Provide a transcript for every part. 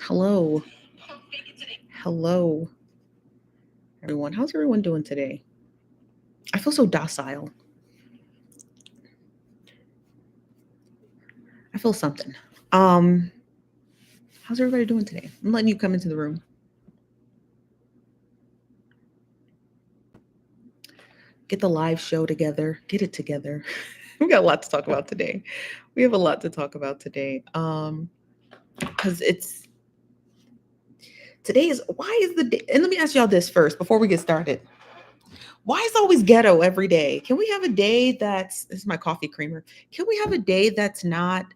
Hello. Hello, everyone. How's everyone doing today? I feel so docile. I feel something. Um, how's everybody doing today? I'm letting you come into the room. Get the live show together. Get it together. We got a lot to talk about today. We have a lot to talk about today. Because it's today is why is the day, and let me ask y'all this first before we get started. Why is it always ghetto every day? Can we have a day that's this is my coffee creamer? Can we have a day that's not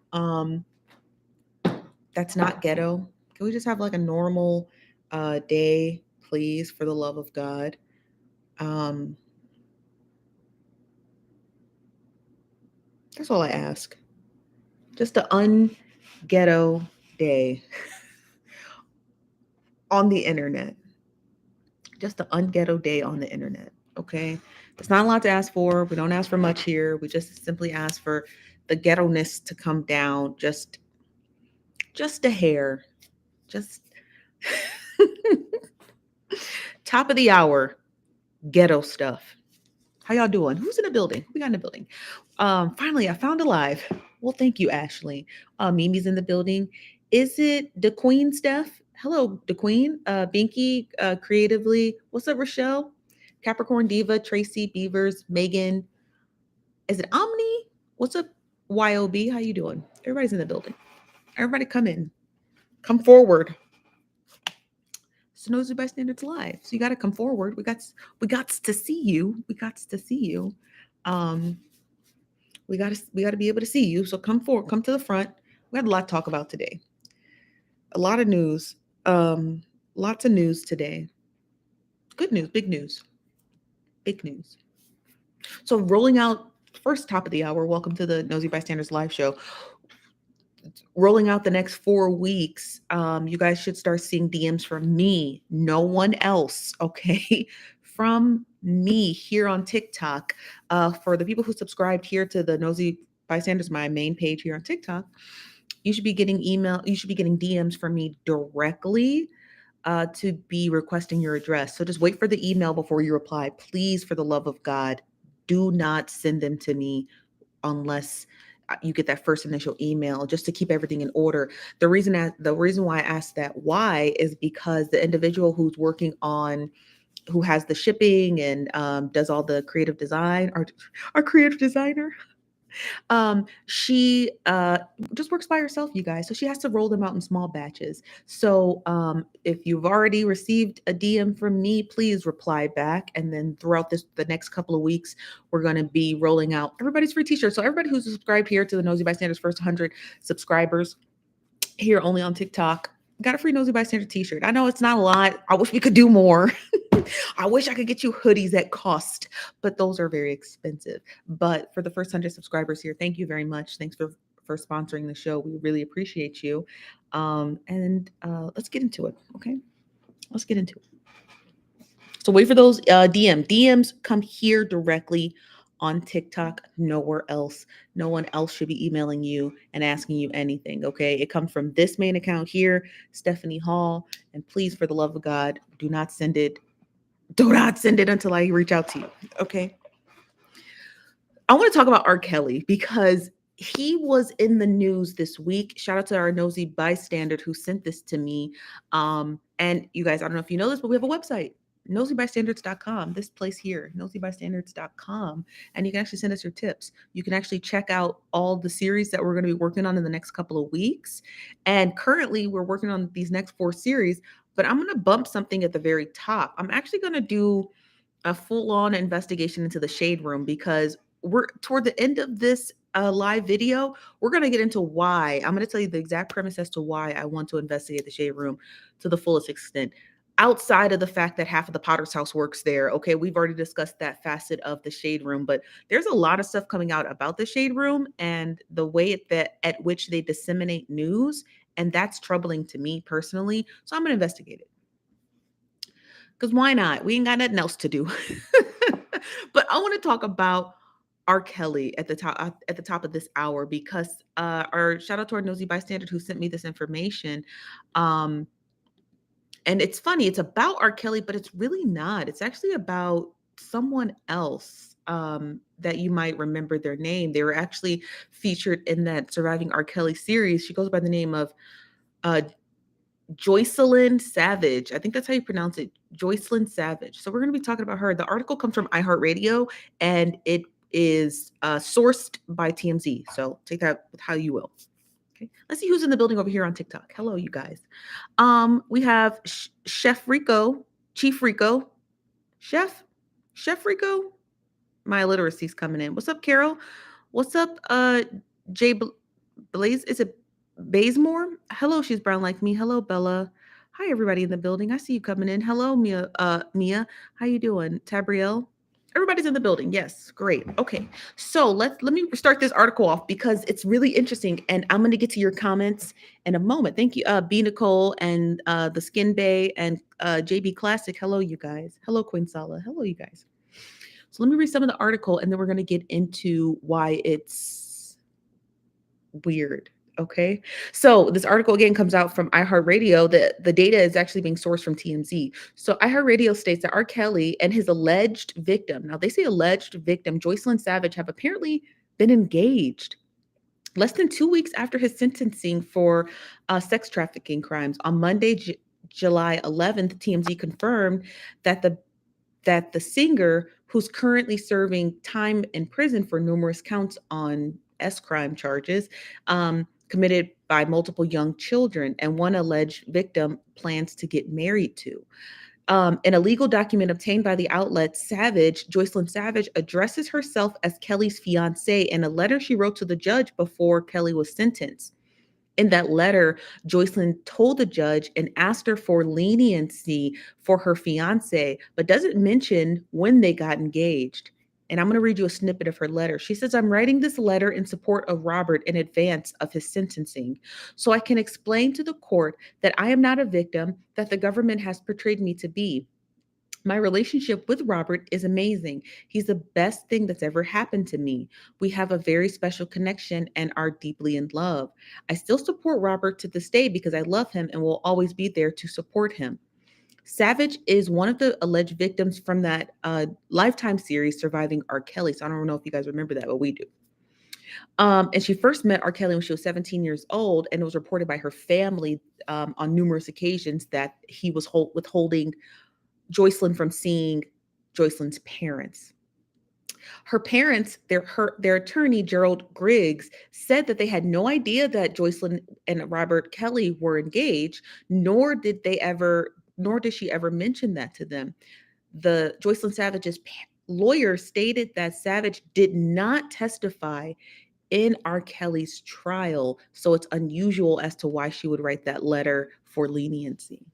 ghetto? Can we just have like a normal day, please, for the love of God? Um, that's all I ask. Just an unghetto day on the internet. Just an unghetto day on the internet. Okay. It's not a lot to ask for. We don't ask for much here. We just simply ask for the ghetto ness to come down just a hair. Just top of the hour, ghetto stuff. How y'all doing? Who's in the building? Who we got in the building? Finally, I found a live. Well, thank you, Ashley. Mimi's in the building. Is it the Queen, Steph? Hello, the Queen. Binky, creatively. What's up, Rochelle? Capricorn Diva, Tracy, Beavers, Megan. Is it Omni? What's up, YOB? How you doing? Everybody's in the building. Everybody come in. Come forward. So Nosy Bystanders live. So you got to come forward. We got to see you. We got to see you. Um, we got to be able to see you. So come forward. Come to the front. We had a lot to talk about today. A lot of news. Lots of news today. Good news. Big news. Big news. So rolling out first top of the hour. Welcome to the Nosy Bystanders live show. Rolling out the next 4 weeks, you guys should start seeing DMs from me, no one else, okay? From me here on TikTok. For the people who subscribed here to the Nosy Bystanders, my main page here on TikTok, you should be getting DMs from me directly to be requesting your address. So just wait for the email before you reply. Please, for the love of God, do not send them to me unless you get that first initial email, just to keep everything in order. The reason why I asked that why is because the individual who has the shipping and does all the creative design, our creative designer, she just works by herself, you guys. So she has to roll them out in small batches. So if you've already received a DM from me, please reply back. And then throughout the next couple of weeks, we're going to be rolling out everybody's free t-shirt. So everybody who's subscribed here to the Nosy Bystanders first 100 subscribers here only on TikTok got a free Nosy Bystander t-shirt. I know it's not a lot. I wish we could do more. I wish I could get you hoodies that cost, but those are very expensive. But for the first 100 subscribers here, thank you very much. Thanks for sponsoring the show. We really appreciate you. And let's get into it. Okay, let's get into it. So wait for those DMs. Come here directly on TikTok, nowhere else. No one else should be emailing you and asking you anything, okay? It comes from this main account here, Stephanie Hall. And please, for the love of God, do not send it. Do not send it until I reach out to you, okay? I want to talk about R. Kelly because he was in the news this week. Shout out to our nosy bystander who sent this to me. And you guys, I don't know if you know this, but we have a website, NosyBystanders.com. This place here, NosyBystanders.com. And you can actually send us your tips. You can actually check out all the series that we're going to be working on in the next couple of weeks. And currently, we're working on these next 4 series, but I'm going to bump something at the very top. I'm actually going to do a full-on investigation into the Shade Room because we're toward the end of this live video. We're going to get into why. I'm going to tell you the exact premise as to why I want to investigate the Shade Room to the fullest extent. Outside of the fact that half of the Potter's house works there. Okay, we've already discussed that facet of the Shade Room, but there's a lot of stuff coming out about the Shade Room and the way at which they disseminate news, and that's troubling to me personally. So I'm going to investigate it. Because why not? We ain't got nothing else to do. But I want to talk about R. Kelly at the top of this hour because our shout out to our nosy bystander who sent me this information. Um, and it's funny, it's about R. Kelly, but it's really not. It's actually about someone else that you might remember their name. They were actually featured in that Surviving R. Kelly series. She goes by the name of uh, Joycelyn Savage. I think that's how you pronounce it, Joycelyn Savage. So we're going to be talking about her. The article comes from iHeartRadio, and it is sourced by TMZ. So take that with how you will. Okay, let's see who's in the building over here on TikTok. Hello, you guys. We have Chef Rico, Chief Rico, Chef Rico. My illiteracy's coming in. What's up, Carol? What's up, Jay Blaze? Is it Bazemore? Hello, she's brown like me. Hello, Bella. Hi, everybody in the building. I see you coming in. Hello, Mia. Mia, how you doing? Tabrielle. Everybody's in the building. Yes, great. Okay, so let me start this article off because it's really interesting, and I'm going to get to your comments in a moment. Thank you, B Nicole and the Skin Bay and JB Classic. Hello, you guys. Hello, Queen Sala. Hello, you guys. So let me read some of the article, and then we're going to get into why it's weird. Okay. So this article again comes out from iHeartRadio. The data is actually being sourced from TMZ. So iHeartRadio states that R. Kelly and his alleged victim, now they say alleged victim, Joycelyn Savage, have apparently been engaged less than 2 weeks after his sentencing for sex trafficking crimes. On Monday, July 11th, TMZ confirmed that the singer, who's currently serving time in prison for numerous counts on S crime charges, committed by multiple young children, and one alleged victim plans to get married to. In a legal document obtained by the outlet Savage, Joycelyn Savage addresses herself as Kelly's fiance in a letter she wrote to the judge before Kelly was sentenced. In that letter, Joycelyn told the judge and asked her for leniency for her fiance, but doesn't mention when they got engaged. And I'm going to read you a snippet of her letter. She says, I'm writing this letter in support of Robert in advance of his sentencing, so I can explain to the court that I am not a victim that the government has portrayed me to be. My relationship with Robert is amazing. He's the best thing that's ever happened to me. We have a very special connection and are deeply in love. I still support Robert to this day because I love him and will always be there to support him. Savage is one of the alleged victims from that Lifetime series, Surviving R. Kelly. So I don't know if you guys remember that, but we do. And she first met R. Kelly when she was 17 years old, and it was reported by her family on numerous occasions that he was withholding Joycelyn from seeing Joycelyn's parents. Her parents, their attorney, Gerald Griggs, said that they had no idea that Joycelyn and Robert Kelly were engaged, nor did she ever mention that to them. The Joycelyn Savage's lawyer stated that Savage did not testify in R. Kelly's trial, so it's unusual as to why she would write that letter for leniency.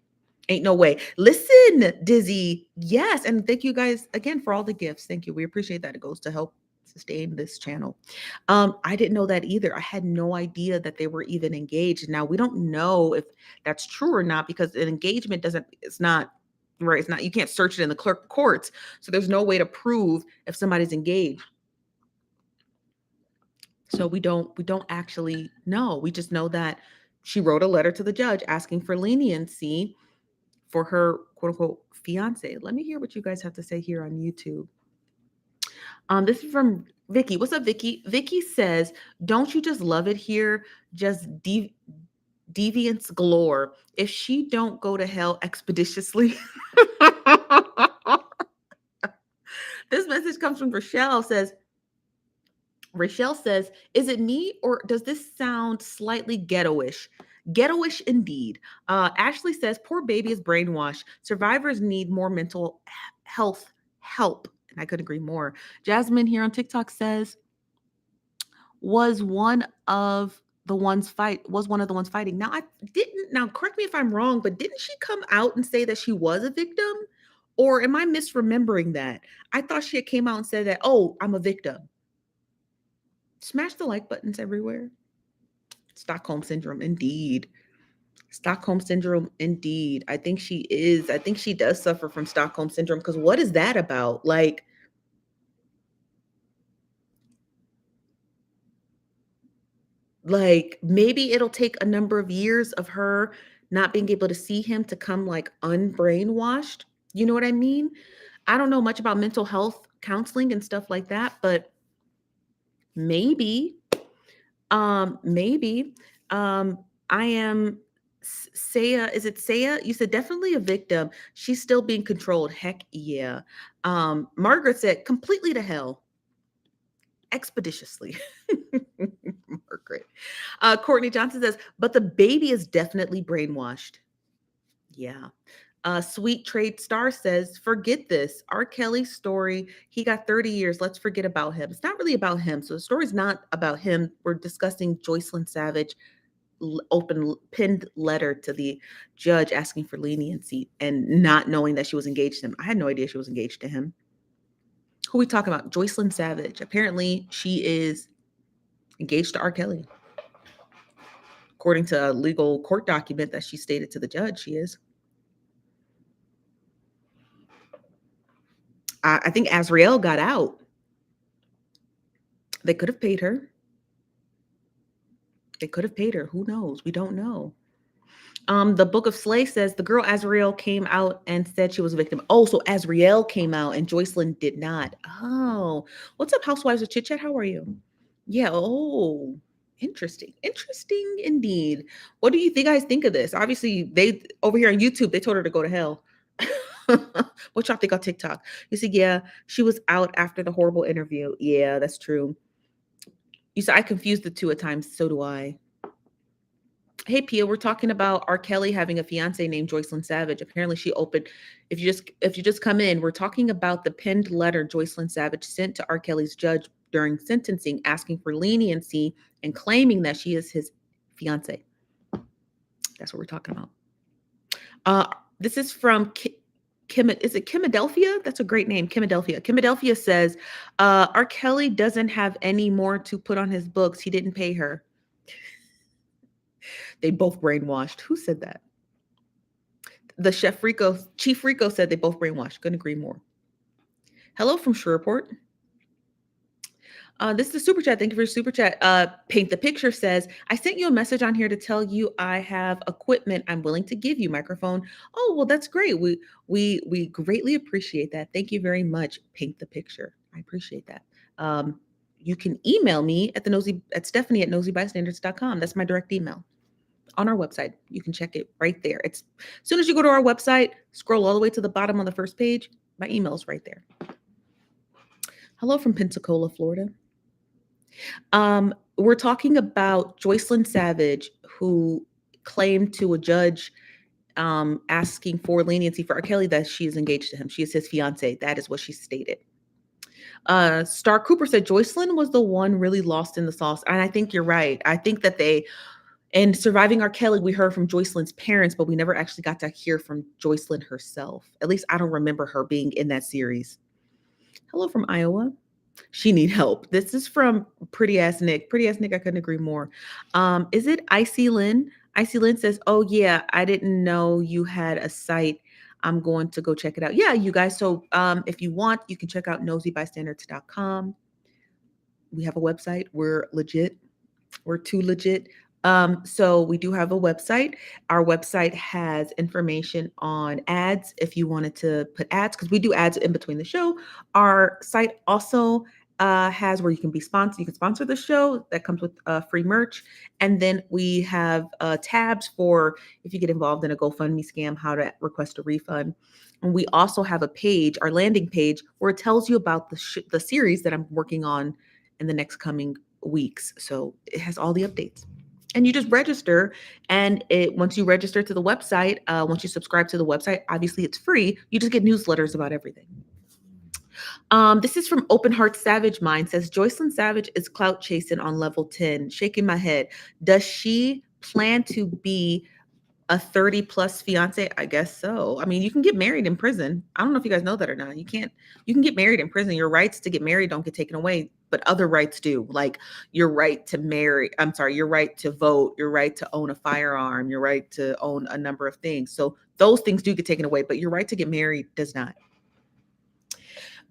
Ain't no way. Listen, Dizzy. Yes. And thank you guys again for all the gifts. Thank you. We appreciate that. It goes to help sustain this channel. I didn't know that either. I had no idea that they were even engaged. Now we don't know if that's true or not because an engagement it's not right. It's not, you can't search it in the clerk courts. So there's no way to prove if somebody's engaged. So we don't actually know. We just know that she wrote a letter to the judge asking for leniency for her quote unquote fiance. Let me hear what you guys have to say here on YouTube. This is from Vicky. What's up, Vicky? Vicky says, don't you just love it here? Just deviance galore. If she don't go to hell expeditiously. This message comes from Rochelle says, is it me or does this sound slightly ghetto-ish? Ghetto-ish indeed. Ashley says, poor baby is brainwashed. Survivors need more mental health help. And I couldn't agree more. Jasmine here on TikTok says, was one of the ones fighting. Now correct me if I'm wrong, but didn't she come out and say that she was a victim? Or am I misremembering that? I thought she had came out and said that, oh, I'm a victim. Smash the like buttons everywhere. Stockholm syndrome, indeed. Stockholm syndrome, indeed. I think she does suffer from Stockholm syndrome because what is that about? Like, Like, maybe it'll take a number of years of her not being able to see him to come like unbrainwashed. You know what I mean? I don't know much about mental health counseling and stuff like that, but maybe, maybe, I am Saya. Is it Saya? You said definitely a victim. She's still being controlled. Heck yeah. Margaret said completely to hell, expeditiously. Margaret. Courtney Johnson says, but the baby is definitely brainwashed. Yeah. Sweet Trade Star says, forget this. R. Kelly's story, he got 30 years. Let's forget about him. It's not really about him. So the story's not about him. We're discussing Joycelyn Savage open pinned letter to the judge asking for leniency and not knowing that she was engaged to him. I had no idea she was engaged to him. Who are we talking about? Joycelyn Savage. Apparently, she is engaged to R. Kelly. According to a legal court document that she stated to the judge, she is. I think Azriel got out. They could have paid her. They could have paid her. Who knows? We don't know. The Book of Slay says the girl Azriel came out and said she was a victim. Oh, so Azriel came out and Joycelyn did not. Oh, what's up, Housewives of Chit Chat? How are you? Yeah. Oh, interesting. Interesting indeed. What do you guys think of this? Obviously, they over here on YouTube, they told her to go to hell. What y'all think on TikTok? You see, yeah, she was out after the horrible interview. Yeah, that's true. You said I confused the two at times. So do I. Hey Pia, we're talking about R. Kelly having a fiance named Joycelyn Savage. Apparently, she opened. If you just come in, we're talking about the pinned letter Joycelyn Savage sent to R. Kelly's judge during sentencing, asking for leniency and claiming that she is his fiance. That's what we're talking about. This is from Kim. Is it Kimadelphia? That's a great name, Kimadelphia. Kimadelphia says R. Kelly doesn't have any more to put on his books. He didn't pay her. They both brainwashed. Who said that? The Chief Rico said they both brainwashed. Couldn't agree more. Hello from Shreveport. This is a super chat. Thank you for your super chat. Paint the Picture says, I sent you a message on here to tell you I have equipment I'm willing to give you. Microphone. Oh, well, that's great. We greatly appreciate that. Thank you very much. Paint the Picture. I appreciate that. You can email me at Stephanie at NosyBystanders.com. That's my direct email. On our website. You can check it right there. It's as soon as you go to our website, scroll all the way to the bottom on the first page, my email is right there. Hello from Pensacola, Florida. We're talking about Joycelyn Savage, who claimed to a judge asking for leniency for R. Kelly that she is engaged to him. She is his fiance. That is what she stated. Star Cooper said Joycelyn was the one really lost in the sauce. And I think you're right. I think that in Surviving R. Kelly, we heard from Joycelyn's parents, but we never actually got to hear from Joycelyn herself. At least I don't remember her being in that series. Hello from Iowa. She need help. This is from Pretty Ass Nick. Pretty Ass Nick, I couldn't agree more. Is it Icy Lynn? Icy Lynn says, oh yeah, I didn't know you had a site. I'm going to go check it out. Yeah, you guys. So if you want, you can check out NosyBystanders.com. We have a website. We're legit. We're too legit. So we do have a website. Our website has information on ads if you wanted to put ads, because we do ads in between the show. Our site also has where you can be sponsored. You can sponsor the show. That comes with free merch. And then we have tabs for if you get involved in a GoFundMe scam, how to request a refund. And we also have a page, our landing page, where it tells you about the series that I'm working on in the next coming weeks. So it has all the updates. And you just register, and once you register to the website, once you subscribe to the website, obviously it's free. You just get newsletters about everything. This is from Open Heart Savage Mind. Says Joycelyn Savage is clout chasing on level 10. Shaking my head. Does she plan to be a 30 plus fiance? I guess so. I mean, you can get married in prison. I don't know if you guys know that or not. You can get married in prison. Your rights to get married don't get taken away, but other rights do. Like your right to your right to vote, your right to own a firearm, your right to own a number of things. So those things do get taken away, but your right to get married does not.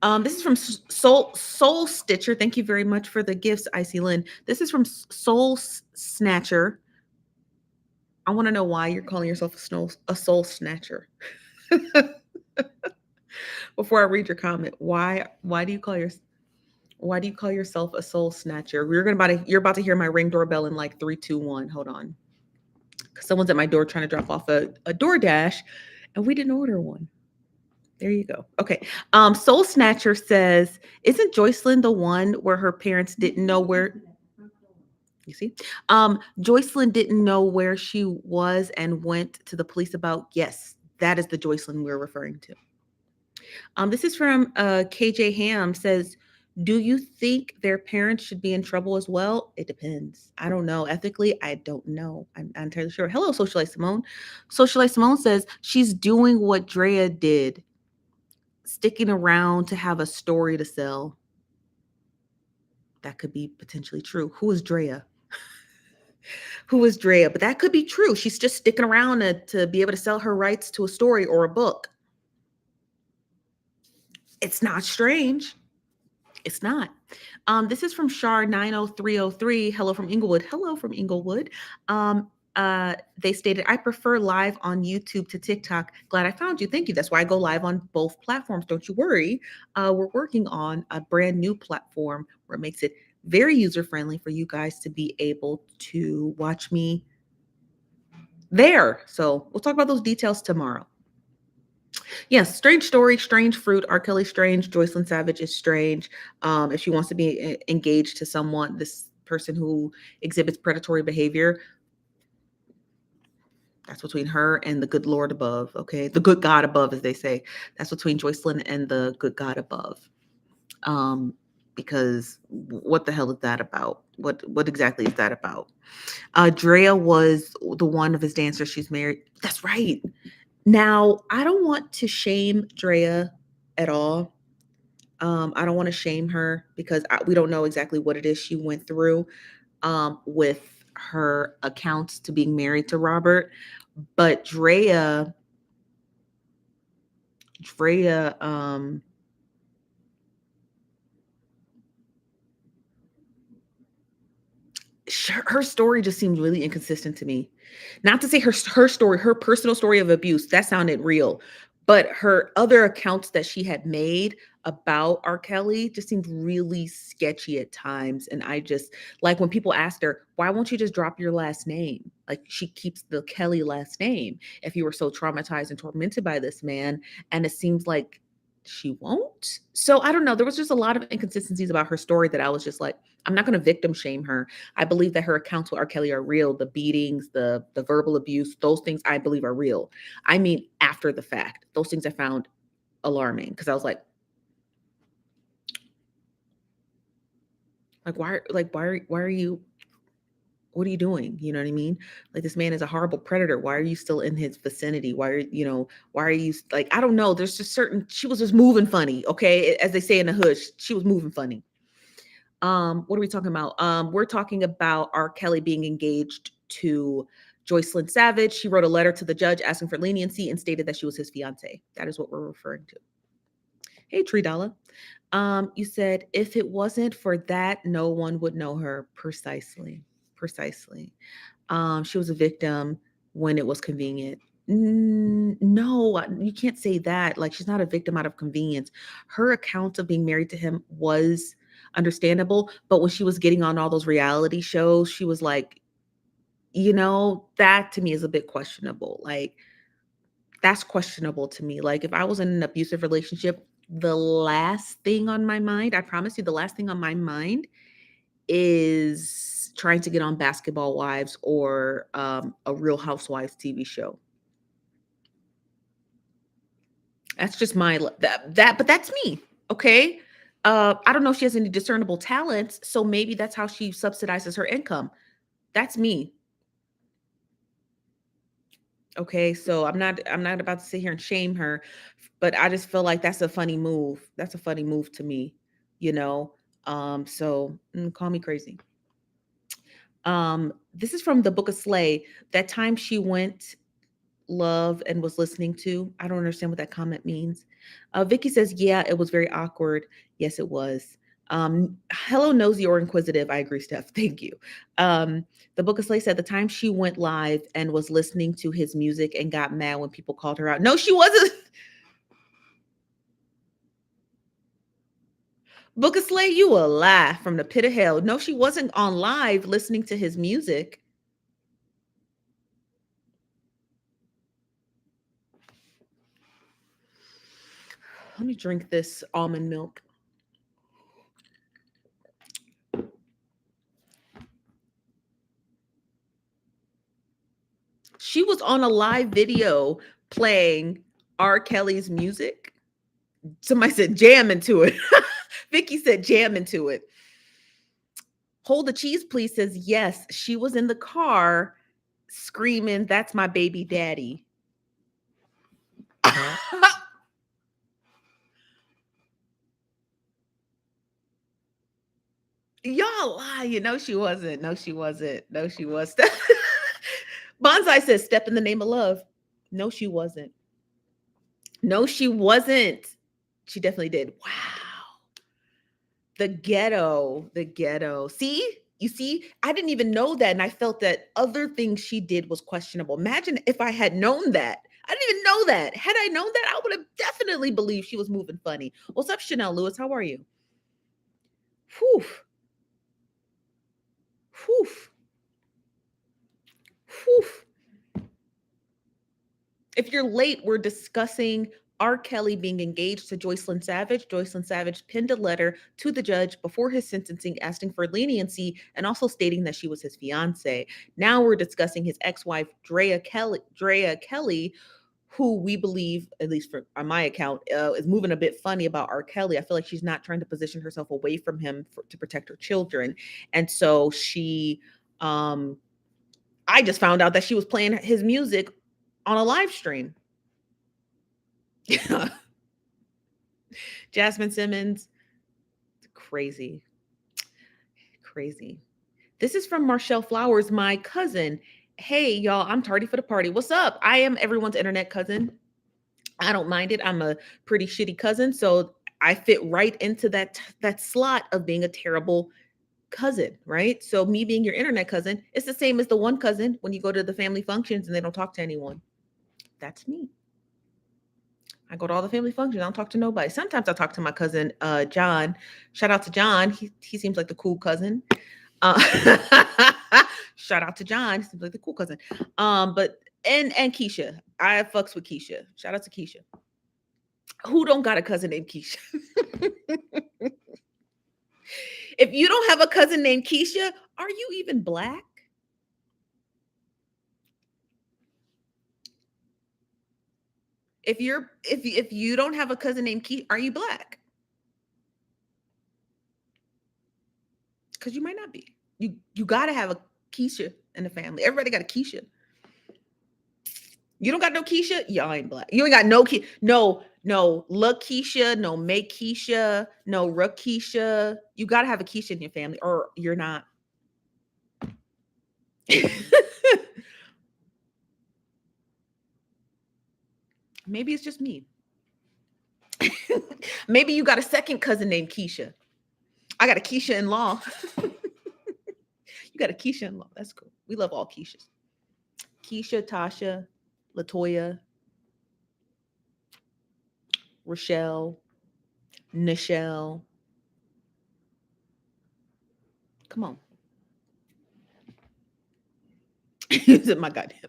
This is from Soul Stitcher. Thank you very much for the gifts, Icy Lynn. This is from Snatcher. I want to know why you're calling yourself a soul snatcher. Before I read your comment, why do you call yourself a soul snatcher? You're about to hear my ring doorbell in like 3, 2, 1. Hold on. Someone's at my door trying to drop off a DoorDash, and we didn't order one. There you go. Okay. Soul Snatcher says, isn't Joycelyn the one where her parents didn't know where? You see? Joycelyn didn't know where she was and went to the police about. Yes, that is the Joycelyn we're referring to. This is from KJ Ham says, do you think their parents should be in trouble as well? It depends. I don't know. Ethically, I don't know. I'm not entirely sure. Hello, Socialite Simone. Socialite Simone says she's doing what Drea did, sticking around to have a story to sell. That could be potentially true. Who is Drea? Who is Drea? But that could be true. She's just sticking around to be able to sell her rights to a story or a book. It's not strange. It's not. This is from Shar 90303. Hello from Inglewood. Hello from Inglewood. They stated, I prefer live on YouTube to TikTok. Glad I found you. Thank you. That's why I go live on both platforms. Don't you worry. We're working on a brand new platform where it makes it very user-friendly for you guys to be able to watch me there. So we'll talk about those details tomorrow. Yes, strange story, strange fruit. R. Kelly strange. Joycelyn Savage is strange. If she wants to be engaged to someone, this person who exhibits predatory behavior, that's between her and the good Lord above. Okay, the good God above, as they say. That's between Joycelyn and the good God above. Because what the hell is that about? What exactly is that about? Drea was the one of his dancers she's married. That's right. Now, I don't want to shame Drea at all. I don't want to shame her because we don't know exactly what it is she went through with her accounts to being married to Robert. But Drea, her story just seemed really inconsistent to me. Not to say her story, her personal story of abuse, that sounded real, but her other accounts that she had made about R. Kelly just seemed really sketchy at times. And I just, like, when people asked her, why won't you just drop your last name? Like, she keeps the Kelly last name if you were so traumatized and tormented by this man. And it seems like she won't. So I don't know. There was just a lot of inconsistencies about her story that I was just like, I'm not going to victim shame her. I believe that her accounts with R. Kelly are real. The beatings, the verbal abuse, those things I believe are real. I mean, after the fact, those things I found alarming because I was like, why are you, what are you doing? You know what I mean? Like, this man is a horrible predator. Why are you still in his vicinity? Why are you like, I don't know. There's just she was just moving funny. Okay. As they say in the hood, she was moving funny. What are we talking about? We're talking about R. Kelly being engaged to Joycelyn Savage. She wrote a letter to the judge asking for leniency and stated that she was his fiance. That is what we're referring to. Hey, Tree Dollar. You said, if it wasn't for that, no one would know her. Precisely. She was a victim when it was convenient. No, you can't say that. Like, she's not a victim out of convenience. Her account of being married to him was understandable, but when she was getting on all those reality shows, she was like, that to me is a bit questionable. Like, that's questionable to me. Like, if I was in an abusive relationship, the last thing on my mind, I promise you, the last thing on my mind is trying to get on Basketball Wives or a Real Housewives TV show. That's just but that's me. Okay. I don't know if she has any discernible talents, so maybe that's how she subsidizes her income. That's me. Okay, so I'm not about to sit here and shame her, but I just feel like that's a funny move. That's a funny move to me, you know. Call me crazy. This is from the Book of Slay. That time she went love and was listening to. I don't understand what that comment means. Vicky says, yeah, it was very awkward. Yes, it was. Hello, nosy or inquisitive. I agree, Steph. Thank you. The Book of Slay said the time she went live and was listening to his music and got mad when people called her out. No, she wasn't. Book of Slay, you a lie from the pit of hell. No, she wasn't on live listening to his music. Let me drink this almond milk. She was on a live video playing R. Kelly's music. Somebody said jam into it. Vicky said jam into it. Hold the cheese, please says yes. She was in the car screaming, "That's my baby daddy." Y'all lie. You know she wasn't. No, she wasn't. No, she was. Bonsai says, "Step in the name of love." No, she wasn't. No, she wasn't. She definitely did. Wow. The ghetto. The ghetto. See? You see? I didn't even know that. And I felt that other things she did was questionable. Imagine if I had known that. I didn't even know that. Had I known that, I would have definitely believed she was moving funny. What's up, Chanel Lewis? How are you? Whew. Whew. Whew. If you're late, we're discussing R. Kelly being engaged to Joycelyn Savage. Joycelyn Savage pinned a letter to the judge before his sentencing asking for leniency and also stating that she was his fiance. Now we're discussing his ex-wife, Drea Kelly, who we believe, at least on my account, is moving a bit funny about R. Kelly. I feel like she's not trying to position herself away from him to protect her children. And so I just found out that she was playing his music on a live stream. Jasmine Simmons, crazy. This is from Marshall Flowers, my cousin. Hey, y'all, I'm tardy for the party. What's up? I am everyone's internet cousin. I don't mind it. I'm a pretty shitty cousin, so I fit right into that slot of being a terrible cousin, right? So me being your internet cousin, it's the same as the one cousin when you go to the family functions and they don't talk to anyone. That's me. I go to all the family functions. I don't talk to nobody. Sometimes I talk to my cousin, John. Shout out to John. He seems like the cool cousin. Shout out to John. He seems like the cool cousin. But and Keisha. I fucks with Keisha. Shout out to Keisha. Who don't got a cousin named Keisha? If you don't have a cousin named Keisha, are you even Black? If you don't have a cousin named Keisha, are you Black? Because you might not be. You gotta have a Keisha in the family. Everybody got a Keisha. You don't got no Keisha? Y'all ain't Black. You ain't got no Lakeisha, no Make Keisha, no Rakisha. You gotta have a Keisha in your family, or you're not. Maybe it's just me. Maybe you got a second cousin named Keisha. I got a Keisha in law. You got a Keisha in law. That's cool. We love all Keishas. Keisha, Tasha, Latoya, Rochelle, Nichelle. Come on.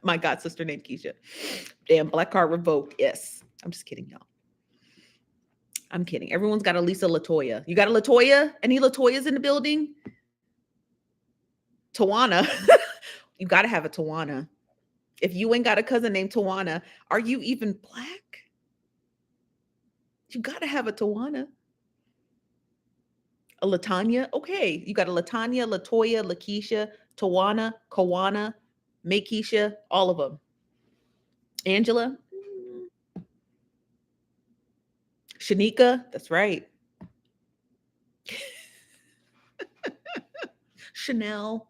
My God sister named Keisha. Damn, black card revoked. Yes. I'm just kidding, y'all. I'm kidding. Everyone's got a Lisa Latoya. You got a Latoya? Any Latoyas in the building? Tawana. You got to have a Tawana. If you ain't got a cousin named Tawana, are you even Black? You got to have a Tawana. A Latanya? Okay. You got a Latanya, Latoya, Lakeisha, Tawana, Kawana, Makesha, all of them. Angela? Shanika? That's right. Chanel.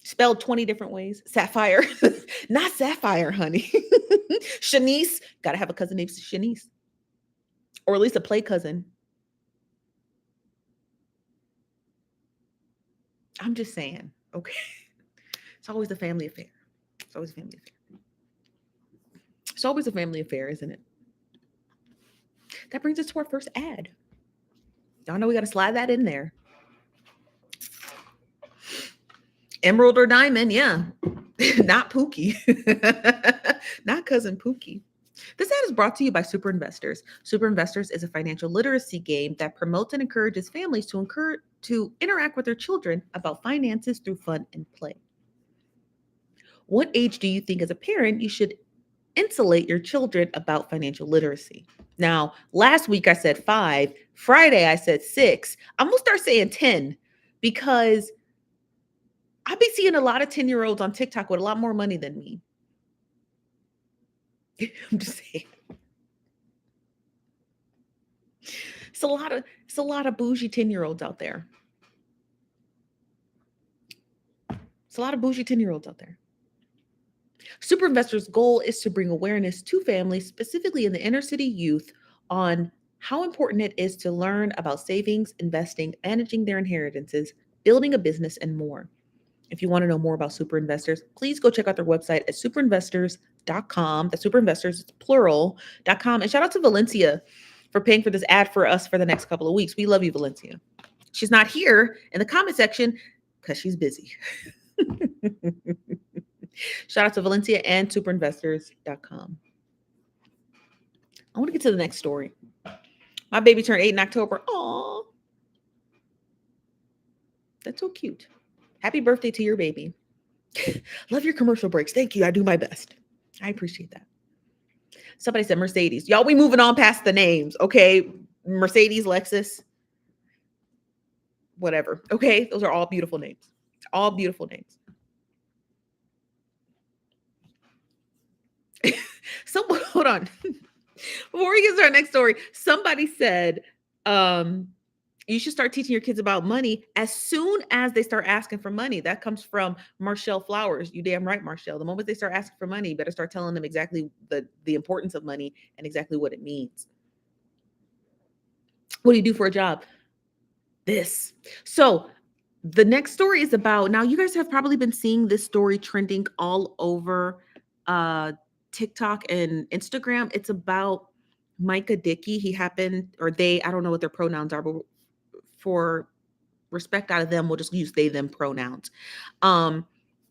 spelled 20 different ways. Sapphire, not Sapphire, honey. Shanice, gotta have a cousin named Shanice, or at least a play cousin. I'm just saying, okay. It's always a family affair. It's always a family affair. It's always a family affair, isn't it? That brings us to our first ad. Y'all know we got to slide that in there. Emerald or diamond, yeah. Not Pookie. Not cousin Pookie. This ad is brought to you by Super Investors. Super Investors is a financial literacy game that promotes and encourages families to interact with their children about finances through fun and play. What age do you think as a parent you should insulate your children about financial literacy? Now, last week I said 5, Friday I said 6. I'm going to start saying 10 because I be seeing a lot of 10-year-olds on TikTok with a lot more money than me. I'm just saying. It's a lot of bougie 10-year-olds out there. It's a lot of bougie 10-year-olds out there. Super Investors' goal is to bring awareness to families, specifically in the inner city youth, on how important it is to learn about savings, investing, managing their inheritances, building a business, and more. If you want to know more about Super Investors, please go check out their website at superinvestors.com. That's Super Investors, it's plural.com. And shout out to Valencia for paying for this ad for us for the next couple of weeks. We love you, Valencia. She's not here in the comment section because she's busy. Shout out to Valencia and superinvestors.com. I want to get to the next story. My baby turned 8 in October. Aw. That's so cute. Happy birthday to your baby. Love your commercial breaks. Thank you. I do my best. I appreciate that. Somebody said Mercedes. Y'all, we moving on past the names, okay? Mercedes, Lexus, whatever. Okay? Those are all beautiful names. All beautiful names. Hold on. Before we get to our next story, somebody said, you should start teaching your kids about money as soon as they start asking for money. That comes from Marshall Flowers. You damn right, Marshall. The moment they start asking for money, you better start telling them exactly the importance of money and exactly what it means. What do you do for a job? This. So the next story is about, now you guys have probably been seeing this story trending all over TikTok and Instagram. It's about Micah Dickey. He happened, or they, I don't know what their pronouns are, but for respect out of them, we'll just use they, them pronouns.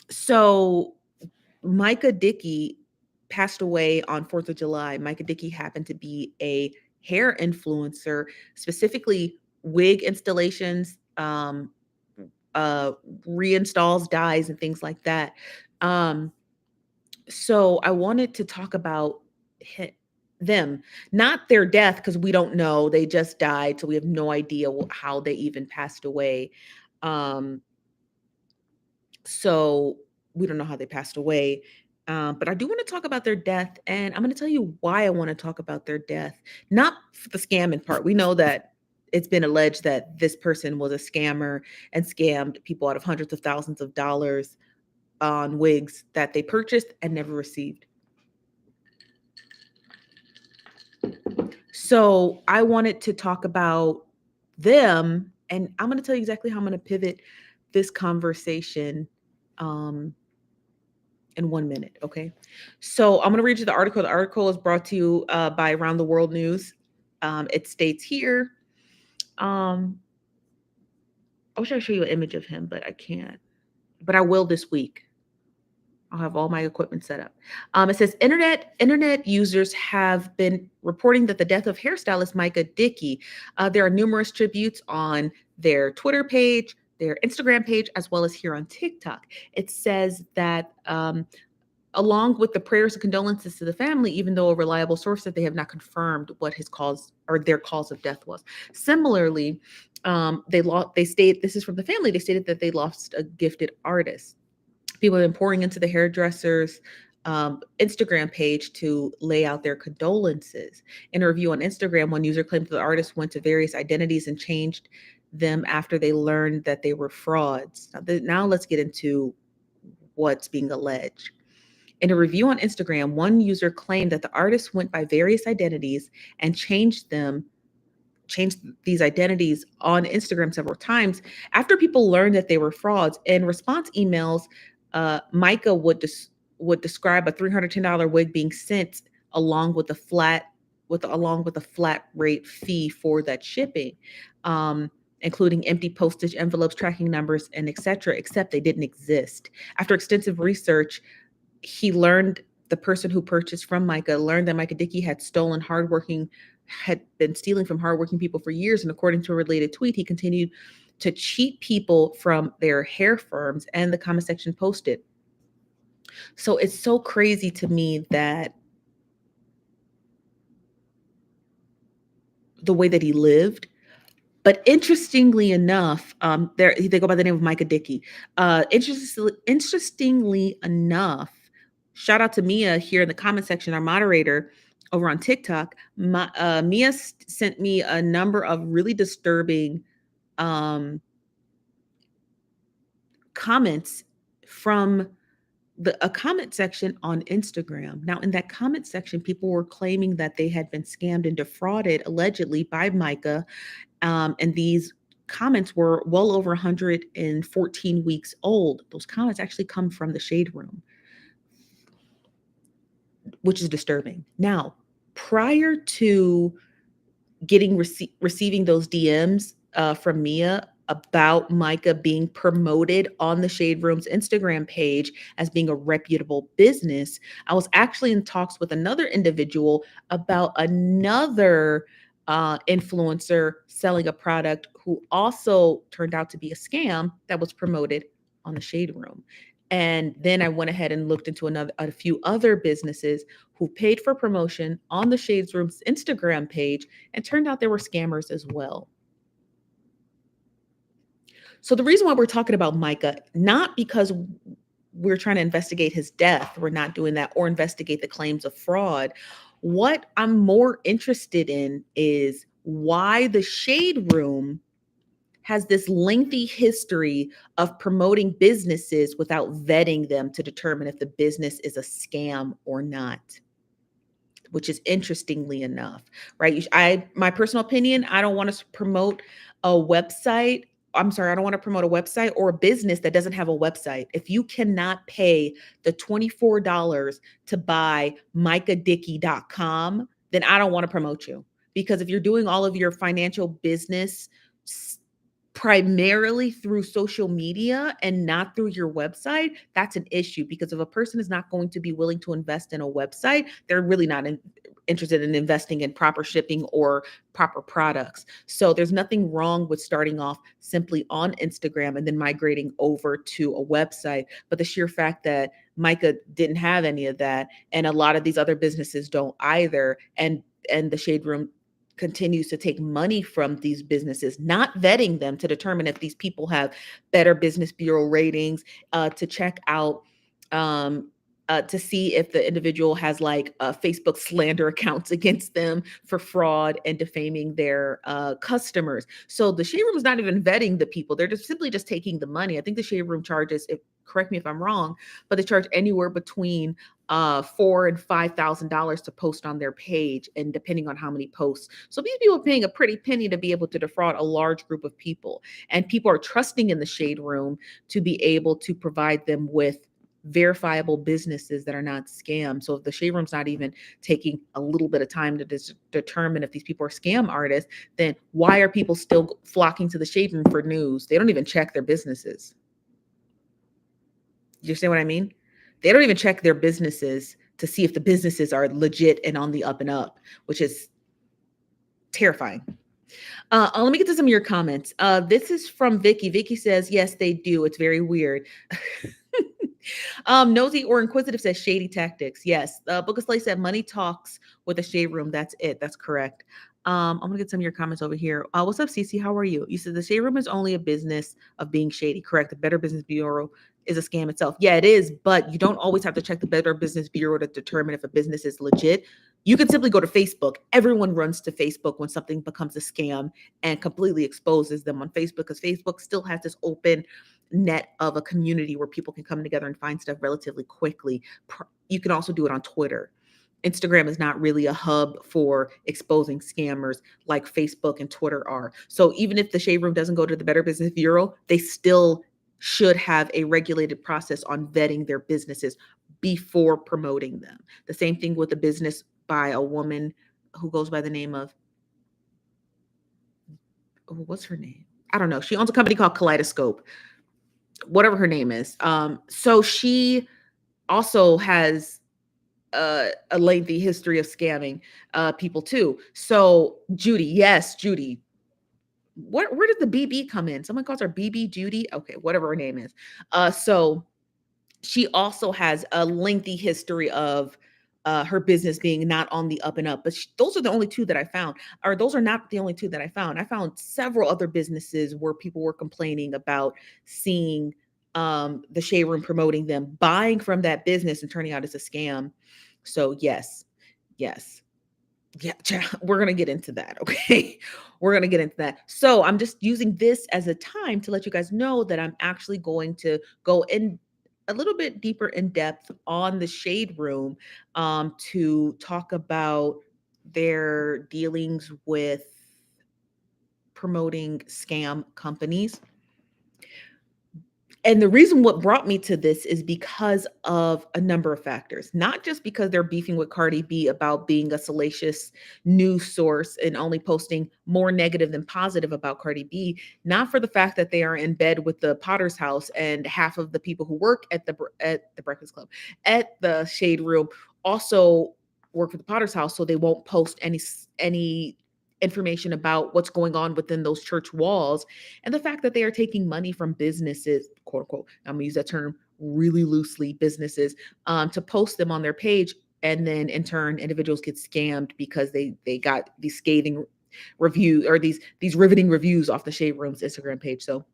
So Micah Dickey passed away on 4th of July. Micah Dickey happened to be a hair influencer, specifically wig installations, reinstalls, dyes, and things like that. So I wanted to talk about them, not their death, because we don't know. They just died, so we have no idea how they even passed away. So we don't know how they passed away. But I do want to talk about their death, and I'm going to tell you why I want to talk about their death. Not for the scamming part. We know that it's been alleged that this person was a scammer and scammed people out of hundreds of thousands of dollars on wigs that they purchased and never received. So I wanted to talk about them, and I'm going to tell you exactly how I'm going to pivot this conversation in 1 minute. Okay. So I'm going to read you the article. The article is brought to you by Around the World News. It states here, I wish I could show you an image of him, but I can't, but I will this week. I'll have all my equipment set up. It says internet users have been reporting that the death of hairstylist Micah Dickey. There are numerous tributes on their Twitter page, their Instagram page, as well as here on TikTok. It says that along with the prayers and condolences to the family, even though a reliable source said they have not confirmed what his cause or their cause of death was. Similarly, they stated, this is from the family, they stated that they lost a gifted artist. People have been pouring into the hairdresser's Instagram page to lay out their condolences. In a review on Instagram, one user claimed that the artist went to various identities and changed them after they learned that they were frauds. Now let's get into what's being alleged. In a review on Instagram, one user claimed that the artist went by various identities and changed these identities on Instagram several times after people learned that they were frauds. In response emails, Micah would describe a $310 wig being sent along with a flat rate fee for that shipping, including empty postage envelopes, tracking numbers, and etc. Except they didn't exist. After extensive research, he learned the person who purchased from Micah learned that Micah Dickey had been stealing from hardworking people for years. And according to a related tweet, he continued to cheat people from their hair firms. And the comment section posted. So it's so crazy to me that the way that he lived. But interestingly enough, they go by the name of Micah Dickey. Interestingly enough, shout out to Mia here in the comment section, our moderator over on TikTok. Mia sent me a number of really disturbing comments from a comment section on Instagram. Now, in that comment section, people were claiming that they had been scammed and defrauded allegedly by Micah. And these comments were well over 114 weeks old. Those comments actually come from the Shade Room, which is disturbing. Now, prior to receiving those DMs from Mia about Micah being promoted on the Shade Room's Instagram page as being a reputable business, I was actually in talks with another individual about another influencer selling a product who also turned out to be a scam that was promoted on the Shade Room. And then I went ahead and looked into a few other businesses who paid for promotion on the Shades Room's Instagram page, and turned out they were scammers as well. So the reason why we're talking about Micah, not because we're trying to investigate his death, we're not doing that, or investigate the claims of fraud. What I'm more interested in is why the Shade Room has this lengthy history of promoting businesses without vetting them to determine if the business is a scam or not, which is interestingly enough, right? My personal opinion, I don't want to promote a website. I'm sorry, I don't want to promote a website or a business that doesn't have a website. If you cannot pay the $24 to buy micahdickey.com, then I don't want to promote you. Because if you're doing all of your financial business primarily through social media and not through your website, that's an issue. Because if a person is not going to be willing to invest in a website, they're really not interested in investing in proper shipping or proper products. So there's nothing wrong with starting off simply on Instagram and then migrating over to a website. But the sheer fact that Micah didn't have any of that, and a lot of these other businesses don't either, and the Shade Room continues to take money from these businesses, not vetting them to determine if these people have better Business Bureau ratings, to check out, to see if the individual has like Facebook slander accounts against them for fraud and defaming their customers. So the Shade Room is not even vetting the people. They're just simply just taking the money. I think the Shade Room charges, correct me if I'm wrong, but they charge anywhere between $4,000 and $5,000 to post on their page, and depending on how many posts. So these people are paying a pretty penny to be able to defraud a large group of people, and people are trusting in the Shade Room to be able to provide them with verifiable businesses that are not scams. So if the Shade Room's not even taking a little bit of time to determine if these people are scam artists, then why are people still flocking to the Shade Room for news? They don't even check their businesses. You understand what I mean? They don't even check their businesses to see if the businesses are legit and on the up and up, which is terrifying. Let me get to some of your comments. This is from Vicky. Vicky says, yes, they do. It's very weird. Nosy or Inquisitive says shady tactics. Yes. Book of Slay said money talks with a Shade Room. That's it. That's correct. I'm gonna get some of your comments over here. What's up, Cece? How are you? You said the Shade Room is only a business of being shady. Correct. The Better Business Bureau is a scam itself. Yeah, it is, but you don't always have to check the Better Business Bureau to determine if a business is legit. You can simply go to Facebook. Everyone runs to Facebook when something becomes a scam and completely exposes them on Facebook, because Facebook still has this open net of a community where people can come together and find stuff relatively quickly. You can also do it on Twitter. Instagram is not really a hub for exposing scammers like Facebook and Twitter are. So even if the Shade Room doesn't go to the Better Business Bureau, they still should have a regulated process on vetting their businesses before promoting them. The same thing with a business by a woman who goes by the name of, what's her name? I don't know. She owns a company called Kaleidoscope, whatever her name is. So she also has a lengthy history of scamming people too. So Judy, yes, Judy. Where did the BB come in? Someone calls her BB Judy. Okay, whatever her name is. So she also has a lengthy history of her business being not on the up and up. But those are the only two that I found, or those are not the only two that I found. I found several other businesses where people were complaining about seeing the Shade Room promoting them, buying from that business and turning out as a scam. So yes, yes. Yeah, we're going to get into that. Okay. We're going to get into that. So I'm just using this as a time to let you guys know that I'm actually going to go in a little bit deeper in depth on the Shade Room to talk about their dealings with promoting scam companies. And the reason what brought me to this is because of a number of factors, not just because they're beefing with Cardi B about being a salacious news source and only posting more negative than positive about Cardi B, not for the fact that they are in bed with the Potter's house and half of the people who work at the Breakfast Club, at the Shade Room also work for the Potter's house, so they won't post any information about what's going on within those church walls, and the fact that they are taking money from businesses, quote unquote, I'm gonna use that term really loosely, businesses, to post them on their page, and then in turn individuals get scammed because they got these scathing reviews or these riveting reviews off the Shade Room's Instagram page. So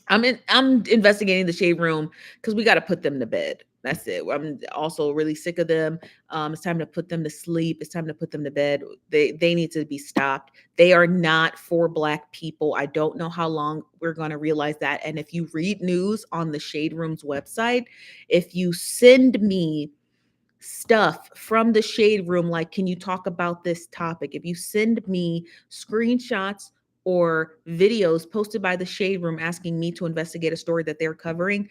I'm investigating the Shade Room because we got to put them to bed. That's it. I'm also really sick of them. It's time to put them to sleep. It's time to put them to bed. They need to be stopped. They are not for Black people. I don't know how long we're going to realize that. And if you read news on the Shade Room's website, if you send me stuff from the Shade Room, like, can you talk about this topic? If you send me screenshots or videos posted by the Shade Room asking me to investigate a story that they're covering,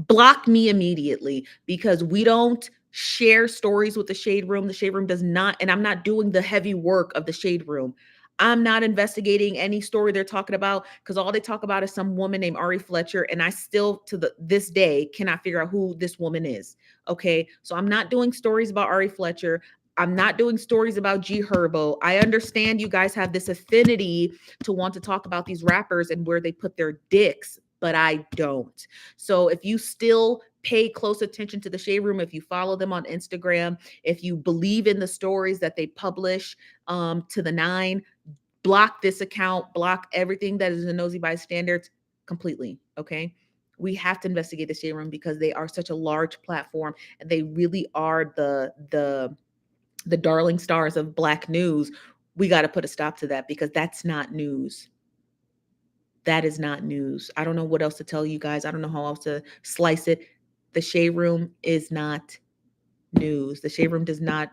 block me immediately, because we don't share stories with the Shade Room. The Shade Room does not, and I'm not doing the heavy work of the Shade Room. I'm not investigating any story they're talking about, because all they talk about is some woman named Ari Fletcher, and I still to this day cannot figure out who this woman is. Okay, so I'm not doing stories about Ari Fletcher. I'm not doing stories about G Herbo. I understand you guys have this affinity to want to talk about these rappers and where they put their dicks, but I don't. So if you still pay close attention to the Shade Room, if you follow them on Instagram, if you believe in the stories that they publish to the nine, block this account, block everything that is in Nosy Bystanders completely. Okay. We have to investigate the Shade Room because they are such a large platform and they really are the darling stars of Black news. We got to put a stop to that because that's not news. That is not news. I don't know what else to tell you guys. I don't know how else to slice it. The Shade Room is not news. The Shade Room does not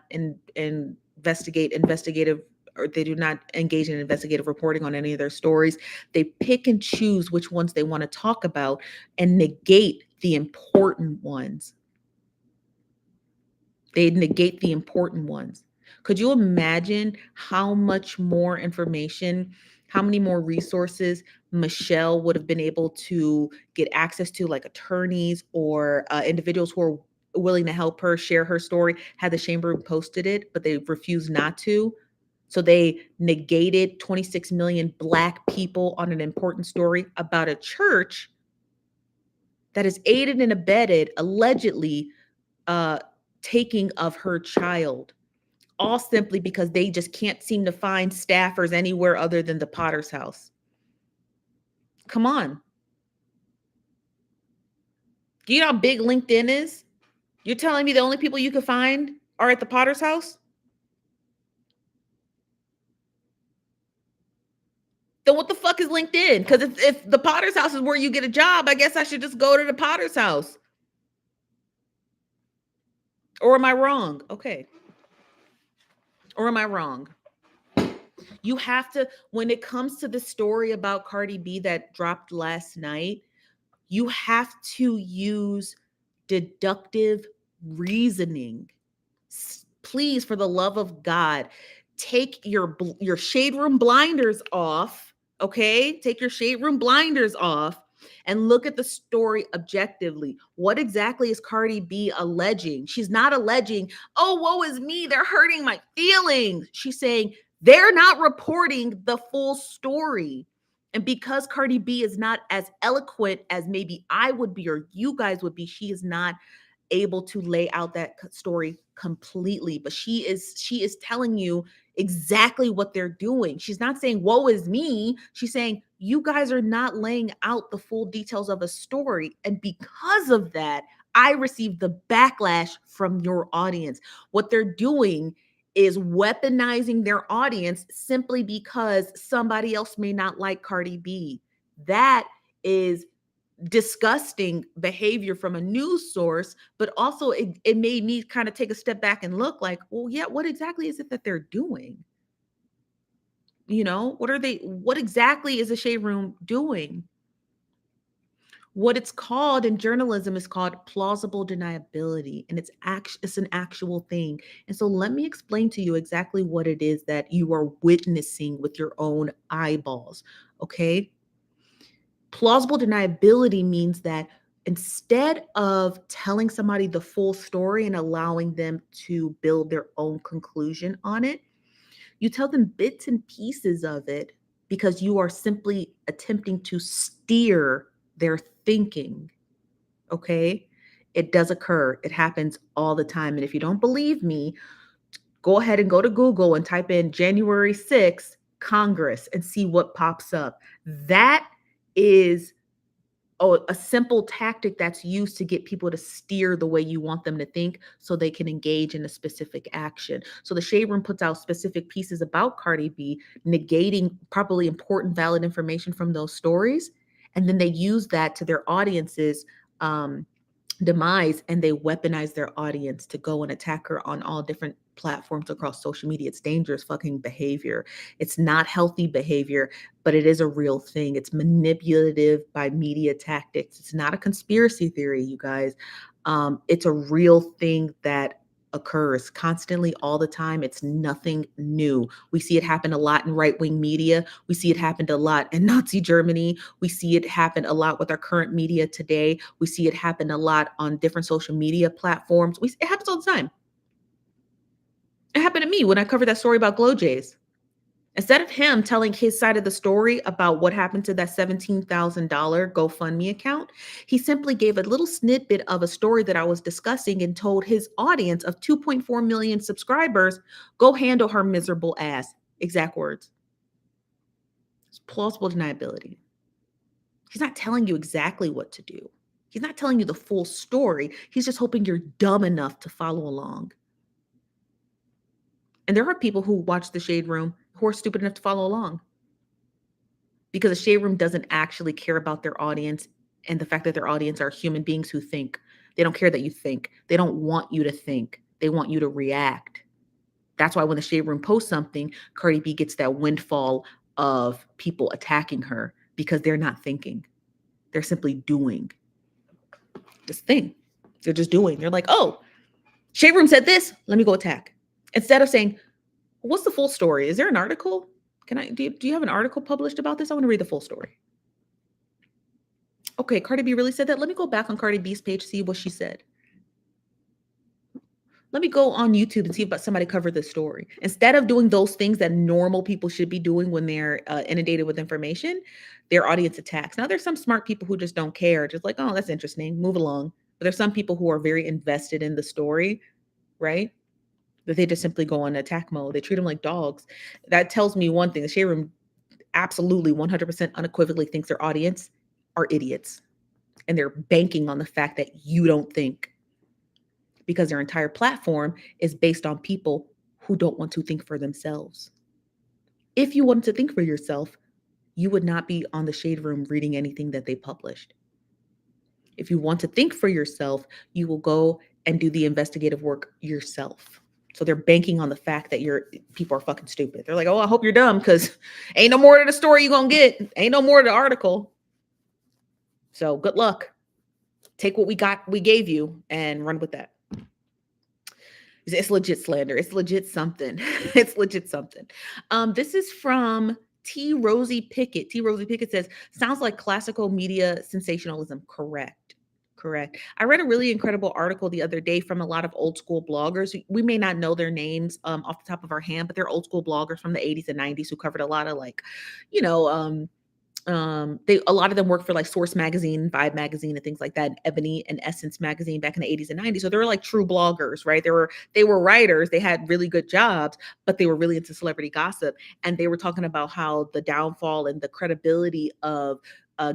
investigate investigative, or they do not engage in investigative reporting on any of their stories. They pick and choose which ones they want to talk about and negate the important ones. They negate the important ones. Could you imagine how much more information, how many more resources Michelle would have been able to get access to, like attorneys or individuals who are willing to help her share her story, had the Shade Room posted it, but they refused not to. So they negated 26 million Black people on an important story about a church that is aided and abetted, allegedly, uh, taking of her child, all simply because they just can't seem to find staffers anywhere other than the Potter's house. Come on. Do you know how big LinkedIn is? You're telling me the only people you can find are at the Potter's house? Then what the fuck is LinkedIn? Because if the Potter's house is where you get a job, I guess I should just go to the Potter's house. Or am I wrong? Okay. Or am I wrong? You have to, when it comes to the story about Cardi B that dropped last night, you have to use deductive reasoning. Please, for the love of God, take your shade room blinders off. Okay, take your shade room blinders off and look at the story objectively. What exactly is Cardi B alleging? She's not alleging, oh, woe is me, they're hurting my feelings. She's saying they're not reporting the full story. And because Cardi B is not as eloquent as maybe I would be or you guys would be, she is not able to lay out that story completely, but she is telling you exactly what they're doing. She's not saying woe is me, she's saying you guys are not laying out the full details of a story, and because of that I received the backlash from your audience. What they're doing is weaponizing their audience simply because somebody else may not like Cardi B. That is disgusting behavior from a news source, but also it made me kind of take a step back and look like, well, yeah, what exactly is it that they're doing? What exactly is a shade room doing? What it's called in journalism is called plausible deniability, and it's an actual thing. And so let me explain to you exactly what it is that you are witnessing with your own eyeballs, okay? Plausible deniability means that instead of telling somebody the full story and allowing them to build their own conclusion on it, you tell them bits and pieces of it because you are simply attempting to steer their thinking. Okay? It does occur. It happens all the time. And if you don't believe me, go ahead and go to Google and type in January 6th Congress and see what pops up. That is a simple tactic that's used to get people to steer the way you want them to think so they can engage in a specific action. So the Shade Room puts out specific pieces about Cardi B, negating probably important, valid information from those stories. And then they use that to their audience's demise, and they weaponize their audience to go and attack her on all different platforms across social media. It's dangerous fucking behavior. It's not healthy behavior, but it is a real thing. It's manipulative by media tactics. It's not a conspiracy theory, you guys. It's a real thing that occurs constantly all the time. It's nothing new. We see it happen a lot in right-wing media. We see it happen a lot in Nazi Germany. We see it happen a lot with our current media today. We see it happen a lot on different social media platforms. It happens all the time. It happened to me when I covered that story about Glow Jays. Instead of him telling his side of the story about what happened to that $17,000 GoFundMe account, he simply gave a little snippet of a story that I was discussing and told his audience of 2.4 million subscribers, go handle her miserable ass. Exact words. It's plausible deniability. He's not telling you exactly what to do. He's not telling you the full story. He's just hoping you're dumb enough to follow along. And there are people who watch the Shade Room who are stupid enough to follow along because the Shade Room doesn't actually care about their audience and the fact that their audience are human beings who think. They don't care that you think. They don't want you to think. They want you to react. That's why when the Shade Room posts something, Cardi B gets that windfall of people attacking her because they're not thinking. They're simply doing this thing. They're just doing. They're like, oh, Shade Room said this. Let me go attack. Instead of saying, what's the full story? Is there an article? Do you have an article published about this? I want to read the full story. Okay, Cardi B really said that. Let me go back on Cardi B's page, see what she said. Let me go on YouTube and see if somebody covered this story. Instead of doing those things that normal people should be doing when they're inundated with information, their audience attacks. Now, there's some smart people who just don't care, just like, oh, that's interesting, move along. But there's some people who are very invested in the story, right? That they just simply go on attack mode. They treat them like dogs. That tells me one thing. The Shade Room absolutely 100% unequivocally thinks their audience are idiots. And they're banking on the fact that you don't think. Because their entire platform is based on people who don't want to think for themselves. If you want to think for yourself, you would not be on the Shade Room reading anything that they published. If you want to think for yourself, you will go and do the investigative work yourself. So they're banking on the fact that people are fucking stupid. They're like, oh, I hope you're dumb because ain't no more to the story you gonna get. Ain't no more to the article. So good luck. Take what we gave you and run with that. It's legit slander. It's legit something. It's legit something. This is from T. Rosie Pickett. T. Rosie Pickett says, sounds like classical media sensationalism. Correct. Correct. I read a really incredible article the other day from a lot of old school bloggers. We may not know their names off the top of our hand, but they're old school bloggers from the 80s and 90s who covered a lot of like, you know, a lot of them worked for like Source Magazine, Vibe Magazine, and things like that, and Ebony and Essence Magazine back in the 80s and 90s. So they were like true bloggers, right? They were writers, they had really good jobs, but they were really into celebrity gossip. And they were talking about how the downfall and the credibility of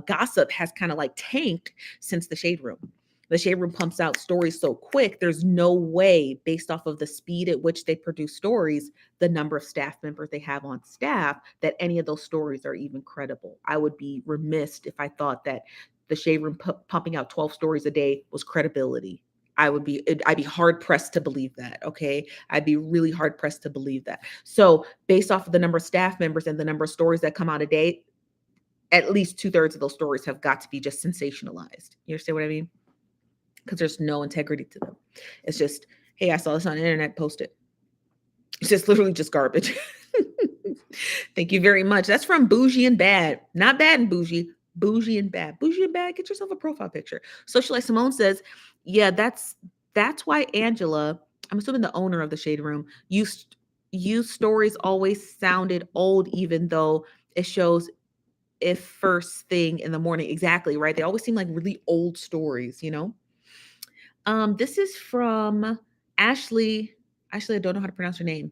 gossip has kind of like tanked since the Shade Room. The Shade Room pumps out stories so quick. There's no way, based off of the speed at which they produce stories, the number of staff members they have on staff, that any of those stories are even credible. I would be remiss if I thought that the Shade Room pumping out 12 stories a day was credibility. I'd be hard pressed to believe that. Okay. I'd be really hard pressed to believe that. So based off of the number of staff members and the number of stories that come out a day, at least 2/3 of those stories have got to be just sensationalized. You understand what I mean? Because there's no integrity to them. It's just, hey, I saw this on the internet, post it. It's just literally just garbage. Thank you very much. That's from Bougie and Bad. Not Bad and Bougie. Bougie and Bad. Bougie and Bad, get yourself a profile picture. Socialite Simone says, yeah, that's why Angela, I'm assuming the owner of the Shade Room, used stories always sounded old, even though it shows if first thing in the morning. Exactly, right? They always seem like really old stories, you know? This is from Ashley. Ashley, I don't know how to pronounce her name,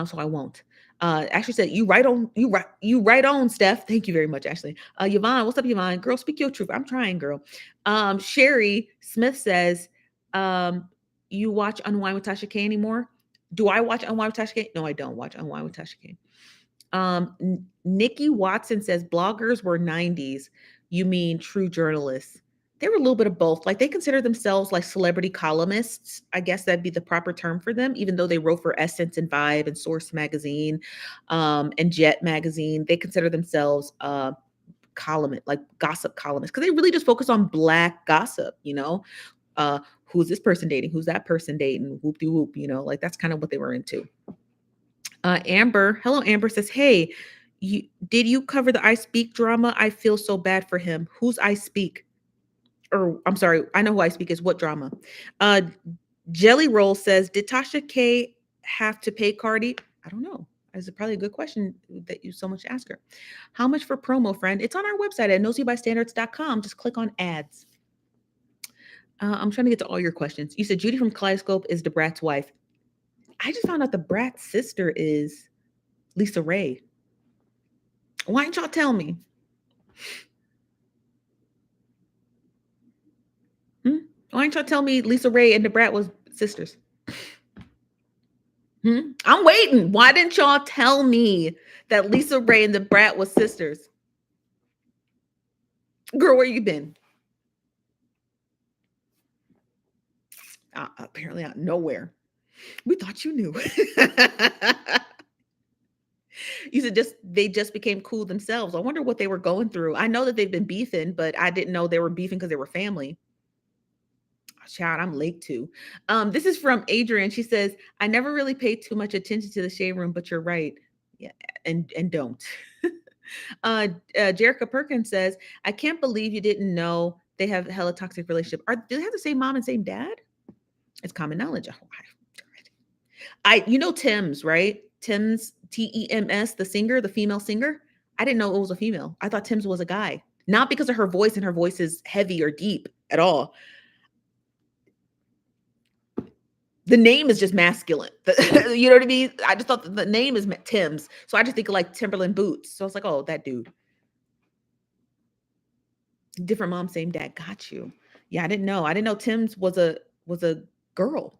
so I won't. Ashley said, "You right on, Steph." Thank you very much, Ashley. Yvonne, what's up, Yvonne? Girl, speak your truth. I'm trying, girl. Sherry Smith says, "You watch Unwind with Tasha K anymore?" Do I watch Unwind with Tasha K? No, I don't watch Unwind with Tasha K. Nikki Watson says, "Bloggers were 90s. You mean true journalists?" They were a little bit of both. Like they consider themselves like celebrity columnists. I guess that'd be the proper term for them, even though they wrote for Essence and Vibe and Source Magazine, and Jet Magazine. They consider themselves like gossip columnists because they really just focus on Black gossip, you know. Who's this person dating? Who's that person dating? Whoop de whoop, you know, like that's kind of what they were into. Amber, hello, Amber says, hey, did you cover the I Speak drama? I feel so bad for him. Who's I Speak? Or I'm sorry, I know who I Speak is. What drama? Jelly Roll says, did Tasha K have to pay CARDI? I don't know. That's probably a good question that you so much ask her. How much for promo, friend? It's on our website at NosyBystanders.com. Just click on ads. I'm trying to get to all your questions. You said Judy from Kaleidoscope is the Brat's wife. I just found out the Brat's sister is Lisa Ray. Why didn't y'all tell me? Why didn't y'all tell me Lisa Ray and the Brat was sisters? I'm waiting. Why didn't y'all tell me that Lisa Ray and the Brat was sisters? Girl, where you been? Apparently out nowhere. We thought you knew. You said they just became cool themselves. I wonder what they were going through. I know that they've been beefing, but I didn't know they were beefing because they were family. Child, I'm late too. This is from Adrian. She says, I never really paid too much attention to the Shade Room, but you're right. Yeah, and don't. Jerica Perkins says, I can't believe you didn't know they have a hella toxic relationship. Do they have the same mom and same dad? It's common knowledge. You know Tems, right? Tems, Tems, the singer, the female singer. I didn't know it was a female. I thought Tems was a guy. Not because of her voice, and her voice is heavy or deep at all. The name is just masculine. You know what I mean? I just thought the name is Tim's. So I just think of like Timberland boots. So I was like, oh, that dude. Different mom, same dad. Got you. Yeah, I didn't know. I didn't know Tim's was a girl.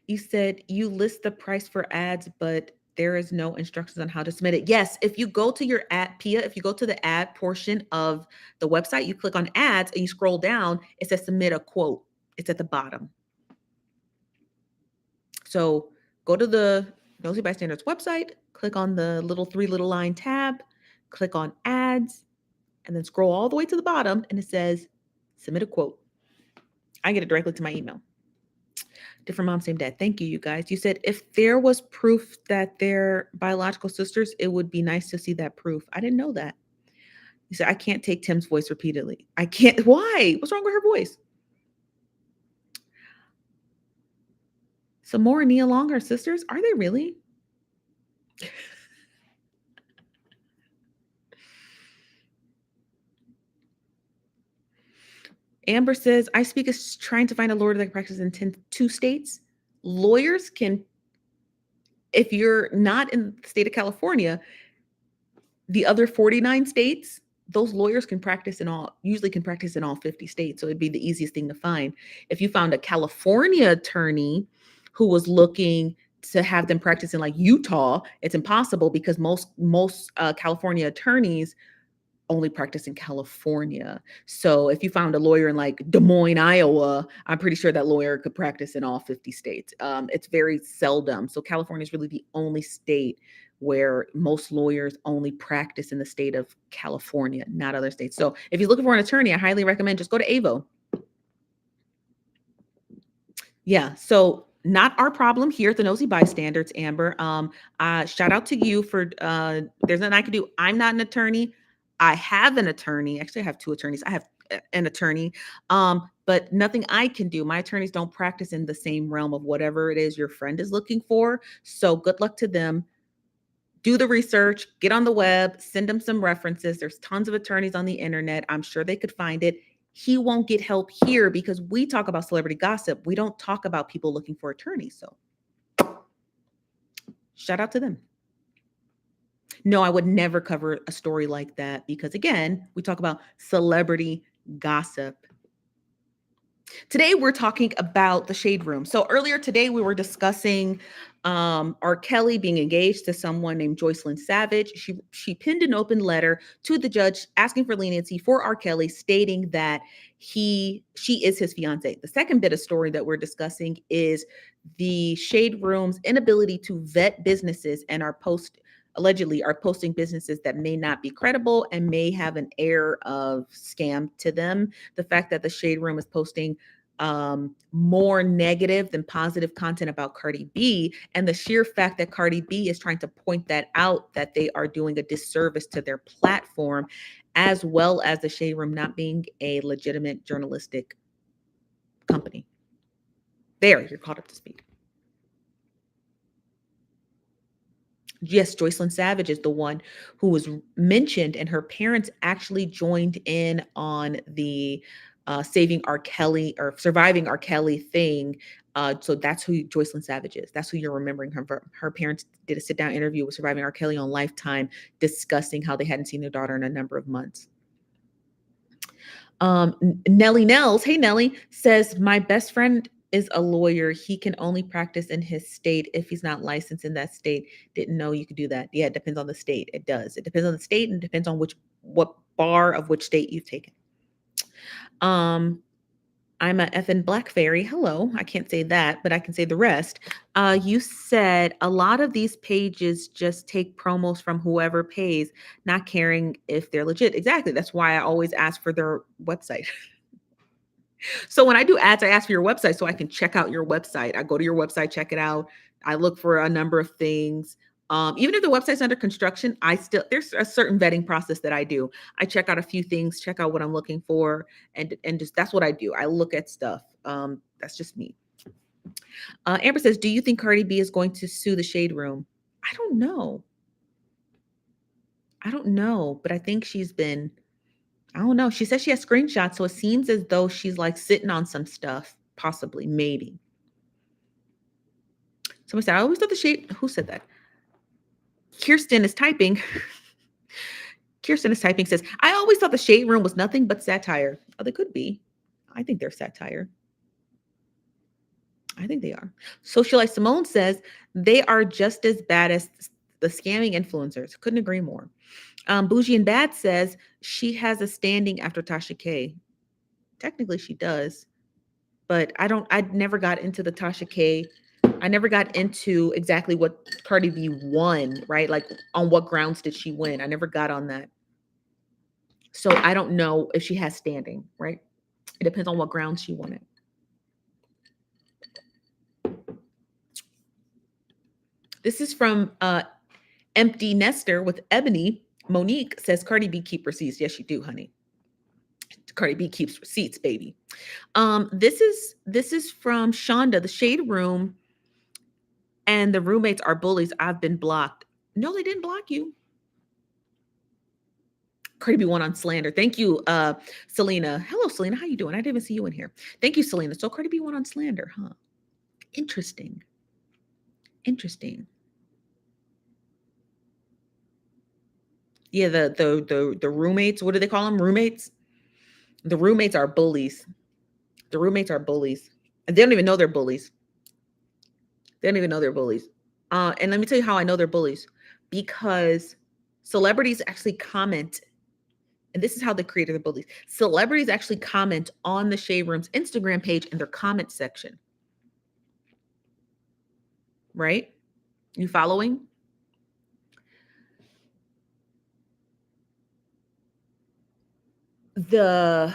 You said you list the price for ads, but There is no instructions on how to submit it. Yes, if you go to your ad, Pia, if you go to the ad portion of the website, you click on ads and you scroll down, it says submit a quote. It's at the bottom. So go to the Nosy Bystanders website, click on the little three little line tab, click on ads, and then scroll all the way to the bottom and it says submit a quote. I get it directly to my email. Different mom, same dad. Thank you, you guys. You said if there was proof that they're biological sisters, it would be nice to see that proof. I didn't know that. You said I can't take Tim's voice repeatedly. I can't. Why? What's wrong with her voice? Samora and Nia Long are sisters? Are they really? Amber says, I speak as trying to find a lawyer that practices in 2 states. Lawyers can, if you're not in the state of California, the other 49 states, those lawyers can practice in all, usually can practice in all 50 states. So it'd be the easiest thing to find. If you found a California attorney who was looking to have them practice in like Utah, it's impossible because most California attorneys only practice in California. So if you found a lawyer in like Des Moines, Iowa, I'm pretty sure that lawyer could practice in all 50 states. It's very seldom. So California is really the only state where most lawyers only practice in the state of California, not other states. So if you're looking for an attorney, I highly recommend just go to AVO. Yeah. So not our problem here at the Nosy Bystanders, Amber. Shout out to you for there's nothing I can do. I'm not an attorney. I have an attorney. Actually, I have 2 attorneys. I have an attorney. But nothing I can do. My attorneys don't practice in the same realm of whatever it is your friend is looking for. So good luck to them. Do the research, get on the web, send them some references. There's tons of attorneys on the internet. I'm sure they could find it. He won't get help here because we talk about celebrity gossip. We don't talk about people looking for attorneys. So shout out to them. No, I would never cover a story like that because, again, we talk about celebrity gossip. Today, we're talking about the Shade Room. So earlier today, we were discussing R. Kelly being engaged to someone named Joycelyn Savage. She pinned an open letter to the judge asking for leniency for R. Kelly, stating that she is his fiance. The second bit of story that we're discussing is the Shade Room's inability to vet businesses and allegedly are posting businesses that may not be credible and may have an air of scam to them. The fact that the Shade Room is posting more negative than positive content about Cardi B, and the sheer fact that Cardi B is trying to point that out, that they are doing a disservice to their platform, as well as the Shade Room not being a legitimate journalistic company. There, you're caught up to speed. Yes, Joycelyn Savage is the one who was mentioned, and her parents actually joined in on the saving R. Kelly or surviving R. Kelly thing. So that's who Joycelyn Savage is. That's who you're remembering her for. Her parents did a sit-down interview with Surviving R. Kelly on Lifetime, discussing how they hadn't seen their daughter in a number of months. Nellie Nels, hey Nellie, says my best friend is a lawyer. He can only practice in his state if he's not licensed in that state. Didn't know you could do that. Yeah, it depends on the state. It does. It depends on the state and depends on what bar of which state you've taken. I'm a effing Black Fairy. Hello. I can't say that, but I can say the rest. You said a lot of these pages just take promos from whoever pays, not caring if they're legit. Exactly. That's why I always ask for their website. So when I do ads, I ask for your website so I can check out your website. I go to your website, check it out. I look for a number of things. Even if the website's under construction, there's a certain vetting process that I do. I check out a few things, check out what I'm looking for, and just that's what I do. I look at stuff. That's just me. Amber says, do you think Cardi B is going to sue the Shade Room? I don't know. But I think I don't know. She says she has screenshots, so it seems as though she's like sitting on some stuff, possibly, maybe. Somebody said, I always thought the Shade, who said that? Kirsten is typing. Says, I always thought the Shade Room was nothing but satire. Oh, they could be. I think they're satire. I think they are. Socialite Simone says they are just as bad as the scamming influencers. Couldn't agree more. Bougie and Bad says she has a standing after Tasha K. Technically, she does, but I never got into the Tasha K. I never got into exactly what Cardi B won, right? Like on what grounds did she win? I never got on that. So I don't know if she has standing, right? It depends on what grounds she won it. This is from Empty Nester with Ebony. Monique says Cardi B keep receipts. Yes, you do, honey. Cardi B keeps receipts, baby. This is from Shonda, the Shade Room, and the roommates are bullies. I've been blocked. No, they didn't block you. Cardi B won on slander. Thank you, Selena. Hello, Selena. How you doing? I didn't even see you in here. Thank you, Selena. So Cardi B won on slander, huh? Interesting. Interesting. Yeah, the roommates. What do they call them? Roommates. The roommates are bullies. The roommates are bullies, and they don't even know they're bullies. They don't even know they're bullies. And let me tell you how I know they're bullies, because celebrities actually comment, and this is how they created the bullies. Celebrities actually comment on the Shade Room's Instagram page in their comment section. Right? You following? The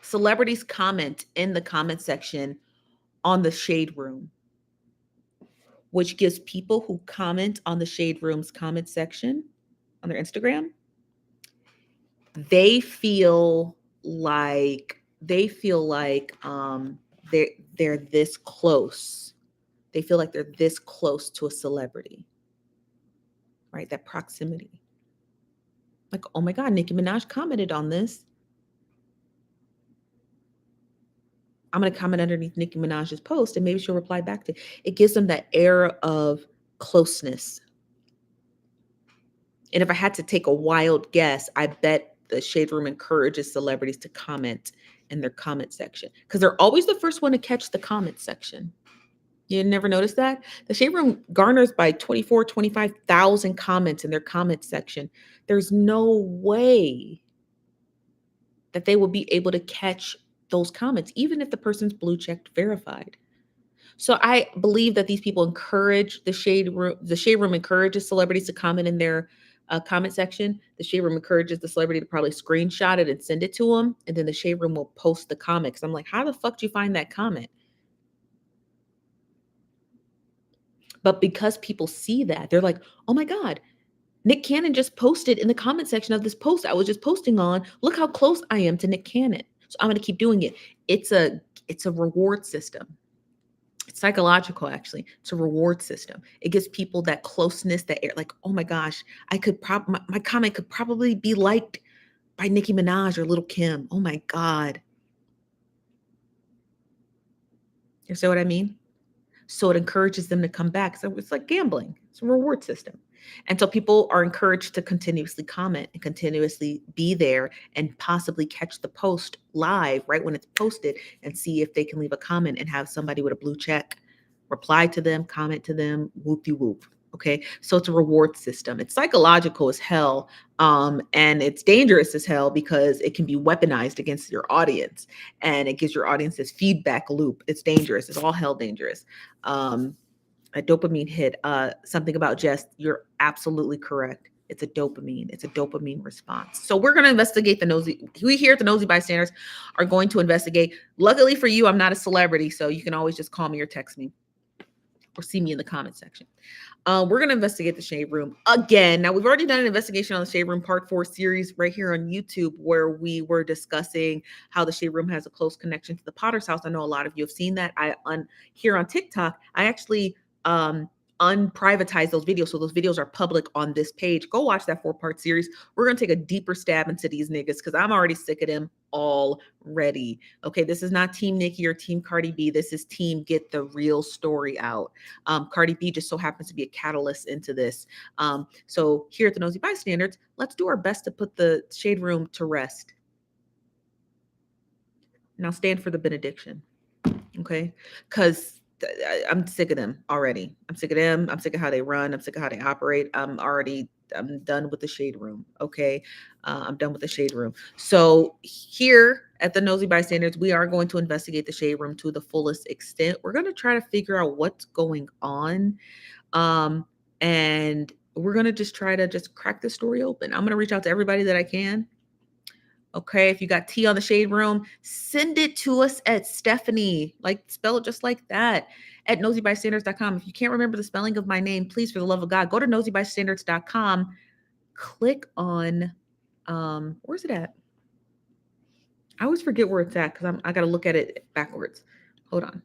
celebrities comment in the comment section on the Shade Room, which gives people who comment on the Shade Room's comment section on their Instagram, they feel like they're this close. They feel like they're this close to a celebrity, right? That proximity. Like, oh my God, Nicki Minaj commented on this. I'm going to comment underneath Nicki Minaj's post and maybe she'll reply back to it. It gives them that air of closeness. And if I had to take a wild guess, I bet the Shade Room encourages celebrities to comment in their comment section, because they're always the first one to catch the comment section. You never noticed that? The Shade Room garners by 24, 25,000 comments in their comment section. There's no way that they will be able to catch those comments, even if the person's blue checked verified. So I believe that these people encourage the Shade Room. The Shade Room encourages celebrities to comment in their comment section. The Shade Room encourages the celebrity to probably screenshot it and send it to them. And then the Shade Room will post the comment. 'Cause I'm like, how the fuck do you find that comment? But because people see that, they're like, oh my God, Nick Cannon just posted in the comment section of this post I was just posting on. Look how close I am to Nick Cannon. So I'm going to keep doing it. It's a reward system. It's psychological, actually. It's a reward system. It gives people that closeness, that air, like, oh my gosh, I could my comment could probably be liked by Nicki Minaj or Little Kim. Oh my God. You see what I mean? So it encourages them to come back. So it's like gambling. It's a reward system. And so people are encouraged to continuously comment and continuously be there and possibly catch the post live right when it's posted and see if they can leave a comment and have somebody with a blue check reply to them, comment to them, whoop-de-whoop. Okay. So it's a reward system. It's psychological as hell. And it's dangerous as hell because it can be weaponized against your audience, and it gives your audience this feedback loop. It's dangerous. It's all hell dangerous. A dopamine hit, something about Jess. You're absolutely correct. It's a dopamine. It's a dopamine response. So we're going to investigate we here at the Nosy Bystanders are going to investigate. Luckily for you, I'm not a celebrity, so you can always just call me or text me or see me in the comment section. We're going to investigate the Shade Room again. Now, we've already done an investigation on the Shade Room Part 4 series right here on YouTube, where we were discussing how the Shade Room has a close connection to the Potter's house. I know a lot of you have seen that. Here on TikTok, I actually unprivatize those videos. So those videos are public on this page. Go watch that 4-part series. We're going to take a deeper stab into these niggas because I'm already sick of them already. Okay, this is not Team Nicki or Team Cardi B. This is Team Get the Real Story Out. Cardi B just so happens to be a catalyst into this. So here at the Nosy Bystanders, let's do our best to put the Shade Room to rest. Now stand for the benediction. Okay. Because I'm sick of them already. I'm sick of them. I'm sick of how they run. I'm sick of how they operate. I'm done with the shade room. Okay. I'm done with the shade room. So here at the Nosy Bystanders, we are going to investigate the shade room to the fullest extent. We're going to try to figure out what's going on. And we're going to just try to just crack the story open. I'm going to reach out to everybody that I can. Okay, if you got tea on the shade room, send it to us at Stephanie, like spell it just like that, at NosyBystanders.com. If you can't remember the spelling of my name, please, for the love of God, go to NosyBystanders.com, click on, where's it at? I always forget where it's at because I got to look at it backwards. Hold on.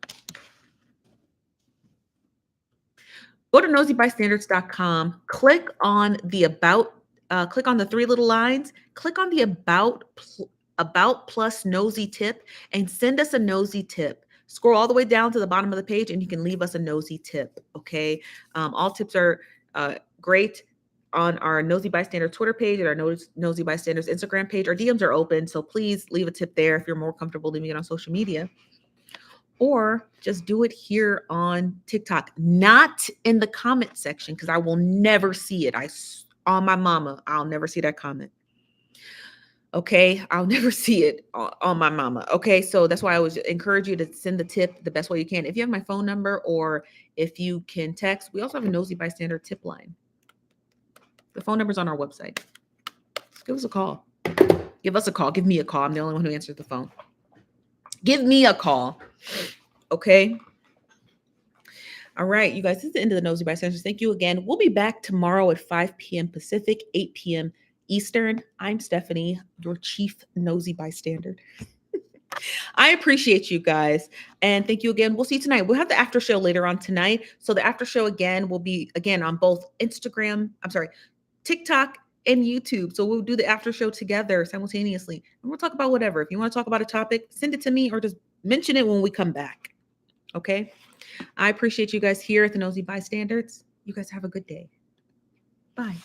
Go to NosyBystanders.com, click on the about, click on the three little lines, click on the about plus nosy tip, and send us a nosy tip. Scroll all the way down to the bottom of the page and you can leave us a nosy tip. Okay. All tips are great on our Nosy Bystander Twitter page and our Nosy Bystanders Instagram page. Our DMs are open, so please leave a tip there if you're more comfortable leaving it on social media. Or just do it here on TikTok, not in the comment section, because I will never see it. On my mama, I'll never see that comment. Okay, I'll never see it on my mama. Okay, so that's why I would encourage you to send the tip the best way you can. If you have my phone number or if you can text, we also have a Nosy Bystander tip line. The phone number's on our website. Give us a call. Give us a call. Give me a call. I'm the only one who answers the phone. Give me a call. Okay. All right, you guys, this is the end of the Nosy Bystanders. Thank you again. We'll be back tomorrow at 5 p.m. Pacific, 8 p.m. Eastern. I'm Stephanie, your chief Nosy Bystander. I appreciate you guys. And thank you again. We'll see you tonight. We'll have the after show later on tonight. So the after show again will be again on both TikTok and YouTube. So we'll do the after show together simultaneously. And we'll talk about whatever. If you want to talk about a topic, send it to me or just mention it when we come back. Okay. I appreciate you guys here at the Nosy Bystanders. You guys have a good day. Bye.